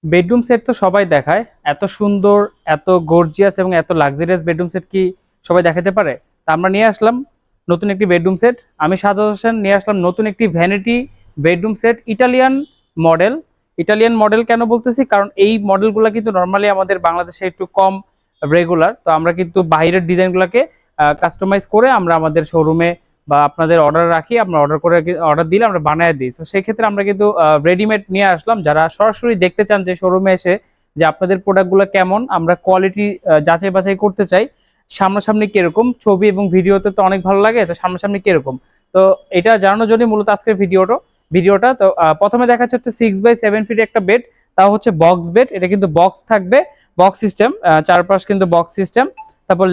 Bedroom set তো সবাই দেখায়, এত সুন্দর, এত গর্জিয়াস এবং এত লাক্সারিয়াস বেডরুম সেট কি সবাই দেখাতে পারে? তা আমরা নিয়ে আসলাম নতুন একটি বেডরুম সেট। আমি সাজাদ হোসেন নিয়ে আসলাম নতুন একটি vanity bedroom set, Italian model. Italian model কেন বলতেছি, কারণ এই মডেলগুলো কিন্তু নর্মালি আমাদের বাংলাদেশে একটু কম রেগুলার, তো আমরা কিন্তু বাইরের ডিজাইনগুলোকে কাস্টমাইজ করে আমরা আমাদের শোরুমে বা আপনাদের অর্ডার রাখি, আমরা অর্ডার দিলে আমরা বানায় দিই। তো সেই ক্ষেত্রে আমরা কিন্তু রেডিমেড নিয়ে আসলাম। যারা সরাসরি দেখতে চান যে শোরুমে এসে যে আপনাদের প্রোডাক্টগুলো কেমন, আমরা কোয়ালিটি যাচাই বাছাই করতে চাই, সামনাসামনি কিরকম, ছবি এবং ভিডিওতে তো অনেক ভালো লাগে, তো সামনাসামনি কিরকম, তো এটা জানানোর জন্য মূলত আজকের ভিডিওটা। তো প্রথমে দেখাচ্ছে হচ্ছে 6x7 ফিট একটা বেড, তাও হচ্ছে বক্স বেড। এটা কিন্তু বক্স থাকবে, বক্স সিস্টেম, চারপাশ কিন্তু বক্স সিস্টেম। তারপর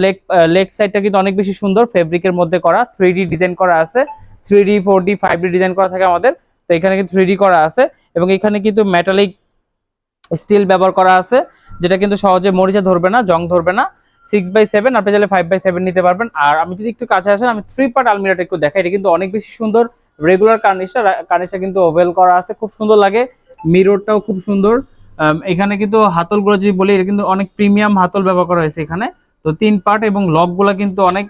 লেগ সাইডটা কিন্তু অনেক বেশি সুন্দর, ফেব্রিকের মধ্যে করা, 3D ডিজাইন করা আছে, 3D 4D 5D ডিজাইন করা থাকে আমাদের। তো এখানে কিন্তু 3D করা আছে এবং এখানে কিন্তু মেটালিক স্টিল ব্যবহার করা আছে, যেটা কিন্তু সহজে মরিচা ধরবে না, জং ধরবে না। 6x7, আপনি চাইলে 5x7 নিতে পারবেন। আর আমি যদি একটু কাছে আসেন, আমি 3 পার্ট আলমিরাটা একটু দেখাই। এটা কিন্তু অনেক বেশি সুন্দর, রেগুলার কার্নিশটা কিন্তু ওভেল করা আছে, খুব সুন্দর লাগে। মিররটাও খুব সুন্দর। এখানে কিন্তু হাতলগুলো যদি বলি, এটা কিন্তু অনেক প্রিমিয়াম হাতল ব্যবহার করা হয়েছে এখানে। তো 3 পার্ট এবং লকগুলো কিন্তু অনেক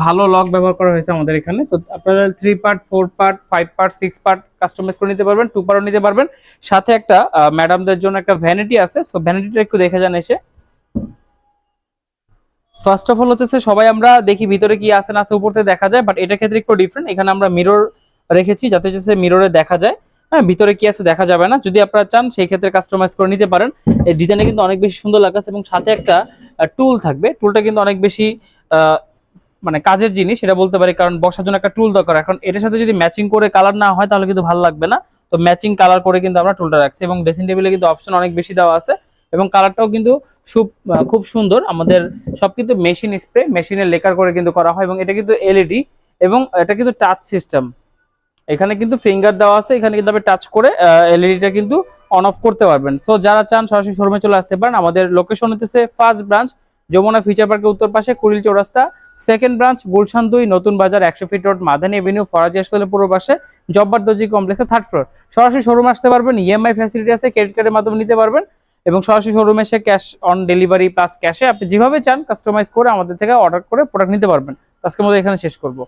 ভালো লক ব্যবহার করা হয়েছে আমাদের এখানে। তো আপনারা 3 part, 4 part, 5 part, 6 part customize করে নিতে পারবেন, 2 পার্টও নিতে পারবেন। সাথে একটা ম্যাডামদের জন্য একটা ভ্যানিটি আছে, সো ভ্যানিটিটা একটু দেখে যান এসে। ফার্স্ট অফ অল হচ্ছে সবাই আমরা দেখি ভিতরে কি আছে না আছে, উপর থেকে দেখা যায়, বাট এটার ক্ষেত্রে একটু ডিফারেন্ট। এখানে আমরা মিরর রেখেছি যাতে হচ্ছে মিররে দেখা যায়, হ্যাঁ, ভিতরে কি আছে দেখা যাবে না। যদি আপনারা চান সেই ক্ষেত্রে কাস্টমাইজ করে নিতে পারেন। এই ডিজাইনটা কিন্তু অনেক বেশি সুন্দর লাগছে এবং সাথে একটা টুল থাকবে। টুলটা কিন্তু অনেক বেশি মানে কাজের জিনিস এটা বলতে পারি, কারণ বসার জন্য একটা টুল দরকার। এখন এটার সাথে যদি ম্যাচিং করে কালার না হয় তাহলে কিন্তু ভালো লাগবে না। তো ম্যাচিং কালার করে কিন্তু আমরা টুলটা রাখছি এবং ড্রেসিং টেবিলে কিন্তু অপশন অনেক বেশি দেওয়া আছে এবং কালারটাও কিন্তু খুব সুন্দর। আমাদের সব কিন্তু মেশিন স্প্রে, মেশিনের লেকার করে কিন্তু করা হয় এবং এটা কিন্তু এলইডি এবং এটা কিন্তু টাচ সিস্টেম। এখানে কিন্তু ফিঙ্গার দেওয়া আছে, এখানে কিন্তু আপনি টাচ করে এলইডিটা কিন্তু অন অফ করতে পারবেন। সো যারা চান সরাসরি শোরুমে চলে আসতে পারেন। আমাদের লোকেশন হচ্ছে ফার্স্ট ব্রাঞ্চ যমুনা ফিচার পার্কের উত্তর পাশে কুড়িল চৌরাস্তা, সেকেন্ড ব্রাঞ্চ গুলশান 2 নতুন বাজার 100 fit road Madani Avenue Faraji হাসপাতালের পূর্ব পাশে জব্বার দর্জি কমপ্লেক্সের 3rd ফ্লোর। সরাসরি শোরুমে আসতে পারবেন, ইএমআই ফ্যাসিলিটি আছে, ক্রেডিট কার্ডের মাধ্যমে নিতে পারবেন এবং সরাসরি শোরুমে এসে ক্যাশ অন ডেলিভারি প্লাস ক্যাশে আপনি যেভাবে চান কাস্টমাইজ করে আমাদের থেকে অর্ডার করে প্রোডাক্ট নিতে পারবেন। আজকের মতো এখানে শেষ করব।